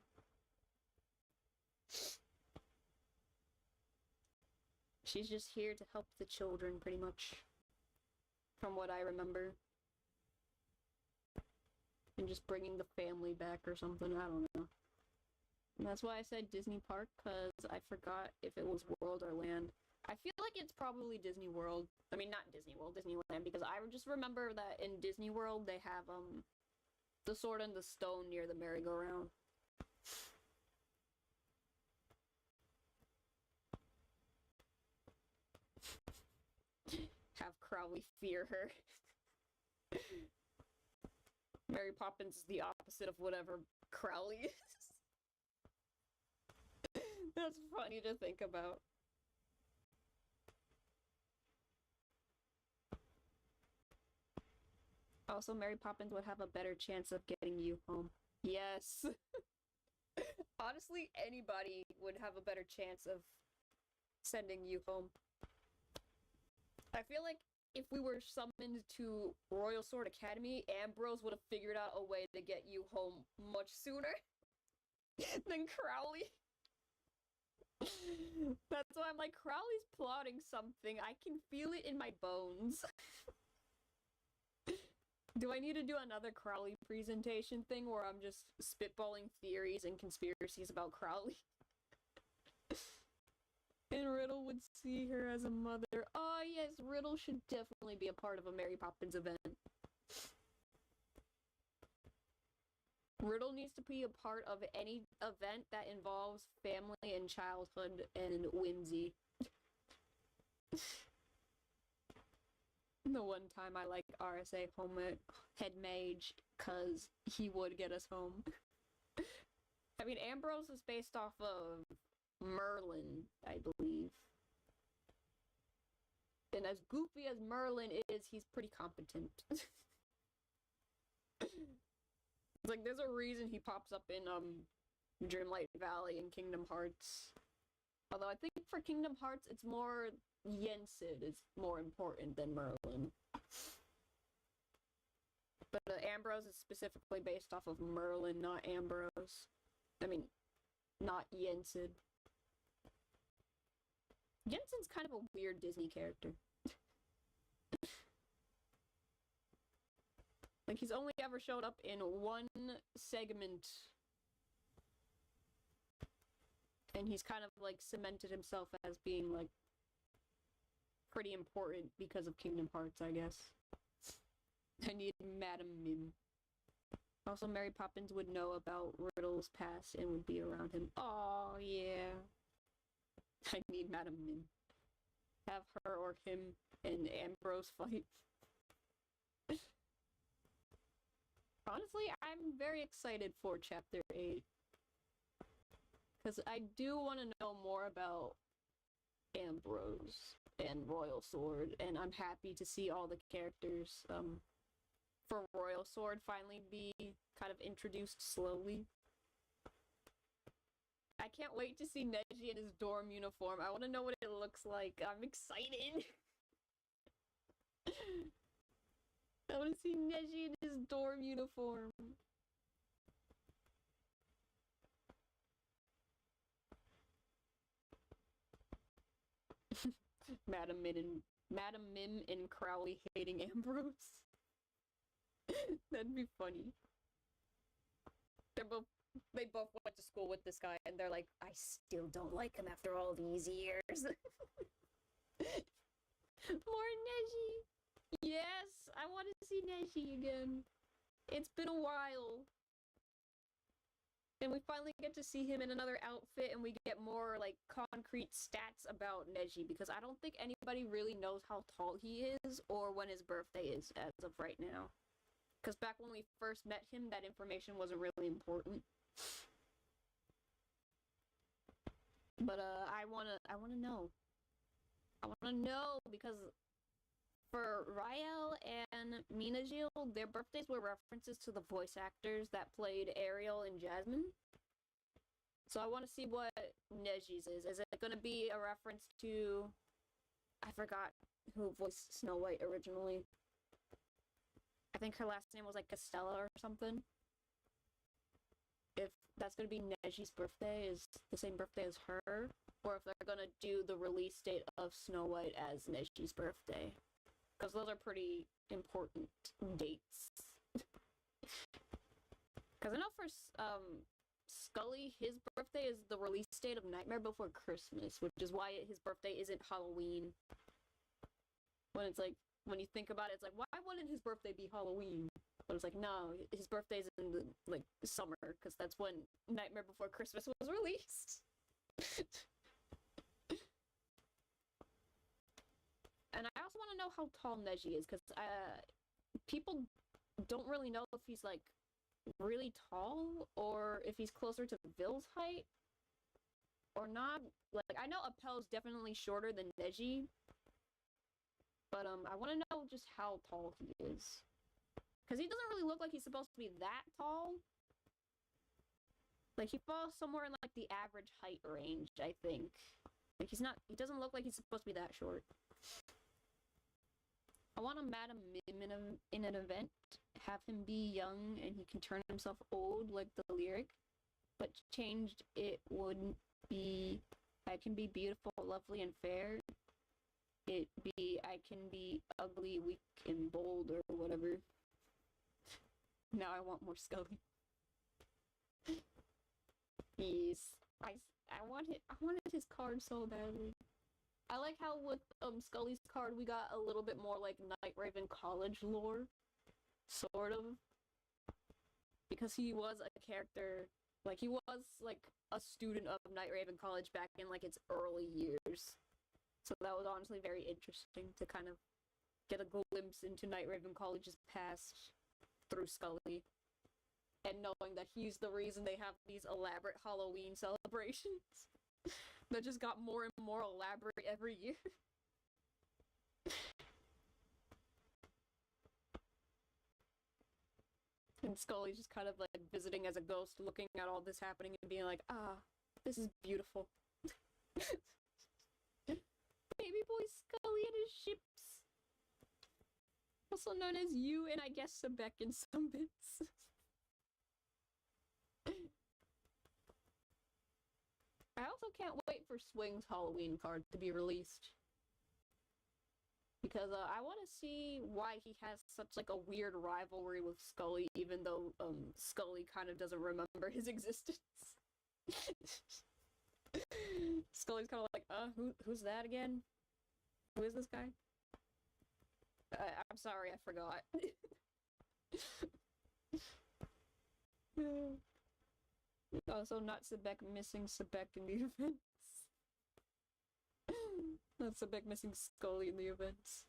She's just here to help the children, pretty much. From what I remember. And just bringing the family back or something, I don't know. And that's why I said Disney Park, because I forgot if it was World or Land. I feel like it's probably Disney World. I mean, not Disney World, Disneyland, because I just remember that in Disney World they have, the Sword and the Stone near the merry-go-round. Crowley fear her. Mary Poppins is the opposite of whatever Crowley is. That's funny to think about. Also, Mary Poppins would have a better chance of getting you home. Yes. Honestly, anybody would have a better chance of sending you home. I feel like if we were summoned to Royal Sword Academy, Ambrose would have figured out a way to get you home much sooner than Crowley. That's why I'm like, Crowley's plotting something. I can feel it in my bones. Do I need to do another Crowley presentation thing where I'm just spitballing theories and conspiracies about Crowley? And Riddle would see her as a mother. Oh yes, Riddle should definitely be a part of a Mary Poppins event. Riddle needs to be a part of any event that involves family and childhood and whimsy. The one time I like RSA home head mage, cause he would get us home. I mean, Ambrose is based off of Merlin, I believe. And as goofy as Merlin is, he's pretty competent. It's like, there's a reason he pops up in, Dreamlight Valley and Kingdom Hearts. Although I think for Kingdom Hearts, it's more Yensid is more important than Merlin. But Ambrose is specifically based off of Merlin, not Ambrose. I mean, not Yensid. Yensid's kind of a weird Disney character. Like, he's only ever showed up in one segment. And he's kind of, like, cemented himself as being, like, pretty important because of Kingdom Hearts, I guess. I need Madam Mim. Also, Mary Poppins would know about Riddle's past and would be around him. Oh yeah. I need Madam Mim. Have her or him and Ambrose fight. Honestly, I'm very excited for Chapter 8. Because I do want to know more about Ambrose and Royal Sword, and I'm happy to see all the characters for Royal Sword finally be kind of introduced slowly. I can't wait to see Neji in his dorm uniform. I want to know what it looks like. I'm excited. I want to see Neji in his dorm uniform. Madam Mim and Crowley hating Ambrose. That'd be funny. They both went to school with this guy, and they're like, I still don't like him after all these years. More Neji! Yes! I want to see Neji again. It's been a while. And we finally get to see him in another outfit, and we get more, like, concrete stats about Neji, because I don't think anybody really knows how tall he is, or when his birthday is, as of right now. Because back when we first met him, that information wasn't really important. But, I wanna know. I wanna know, because for Rael and Minajil, their birthdays were references to the voice actors that played Ariel and Jasmine. So I want to see what Neji's is. Is it going to be a reference to... I forgot who voiced Snow White originally. I think her last name was like Castella or something. If that's going to be Neji's birthday, is the same birthday as her, or if they're going to do the release date of Snow White as Neji's birthday. Because those are pretty important dates. Because I know for Scully, his birthday is the release date of Nightmare Before Christmas, which is why his birthday isn't Halloween. When it's like, when you think about it, it's like, why wouldn't his birthday be Halloween? But it's like, no, his birthday's in the, like, summer, because that's when Nightmare Before Christmas was released. And I also want to know how tall Neji is, because people don't really know if he's, like, really tall, or if he's closer to Vill's height, or not. Like, I know Appel's definitely shorter than Neji, but, I want to know just how tall he is. Because he doesn't really look like he's supposed to be that tall. Like, he falls somewhere in, like, the average height range, I think. Like, he doesn't look like he's supposed to be that short. I want to Madam Mim in an event, have him be young, and he can turn himself old, like the lyric. But changed, it wouldn't be, I can be beautiful, lovely, and fair. It be, I can be ugly, weak, and bold, or whatever. Now I want more Scully. Yes. I wanted his card so badly. I like how with Scully's card we got a little bit more like Night Raven College lore. Sort of. Because he was a character, like he was like a student of Night Raven College back in like its early years. So that was honestly very interesting to kind of get a glimpse into Night Raven College's past through Scully. And knowing that he's the reason they have these elaborate Halloween celebrations that just got more and more elaborate every year. And Scully's just kind of like visiting as a ghost, looking at all this happening and being like, ah, this is beautiful. Baby boy Scully and his ships. Also known as you and I guess Sebek in some bits. I also can't wait for Swing's Halloween card to be released. Because I want to see why he has such like a weird rivalry with Scully, even though Scully kind of doesn't remember his existence. Scully's kind of like, who's that again? Who is this guy? I'm sorry, I forgot. Also, not Sebek missing Sebek in the events. Not Sebek missing Scully in the events.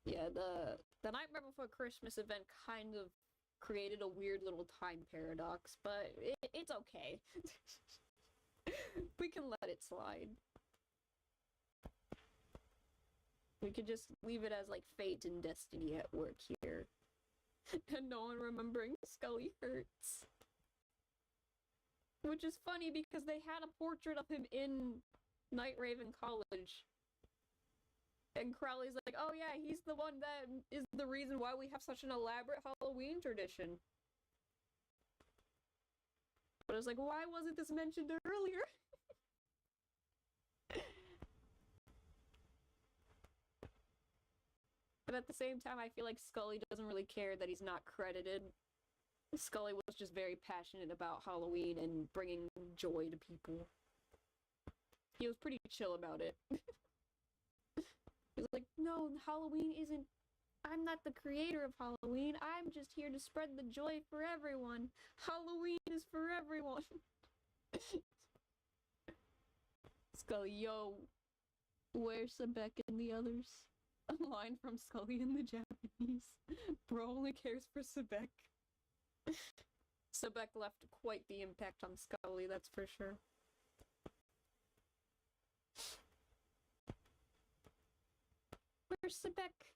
Yeah, the Nightmare Before Christmas event kind of created a weird little time paradox, but it's okay. We can let it slide. We could just leave it as like fate and destiny at work here. And no one remembering Scully hurts. Which is funny because they had a portrait of him in Night Raven College. And Crowley's like, oh yeah, he's the one that is the reason why we have such an elaborate Halloween tradition. But I was like, why wasn't this mentioned earlier? But at the same time, I feel like Scully doesn't really care that he's not credited. Scully was just very passionate about Halloween and bringing joy to people. He was pretty chill about it. He was like, no, Halloween isn't... I'm not the creator of Halloween. I'm just here to spread the joy for everyone. Halloween is for everyone. Scully, yo, where's Sebek and the others? A line from Scully in the Japanese. Bro only cares for Sebek. Sebek left quite the impact on Scully, that's for sure. Where's Sebek?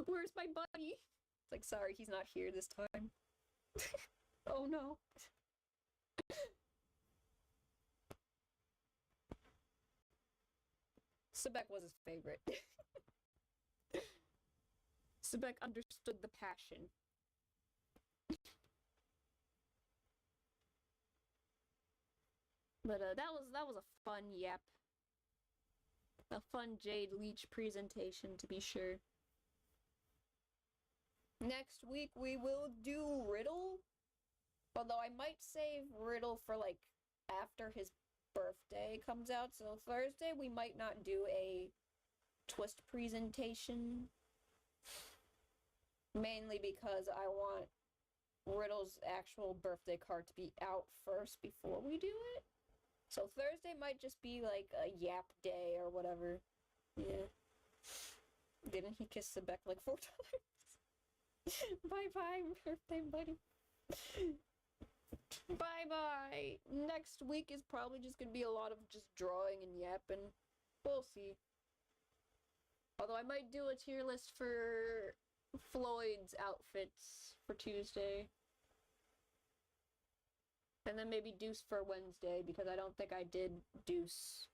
Where's my buddy? It's like, sorry, he's not here this time. Oh no. Sebek was his favorite. Sebek understood the passion. But that was a fun yap. A fun Jade Leech presentation, to be sure. Next week we will do Riddle. Although I might save Riddle for like after his birthday comes out. So Thursday we might not do a twist presentation. Mainly because I want Riddle's actual birthday card to be out first before we do it. So Thursday might just be like a yap day or whatever. Yeah. Didn't he kiss the Beck like 4 times? Bye-bye, birthday buddy. Bye-bye. Next week is probably just gonna be a lot of just drawing and yapping. We'll see. Although I might do a tier list for Floyd's outfits for Tuesday. And then maybe Deuce for Wednesday, because I don't think I did Deuce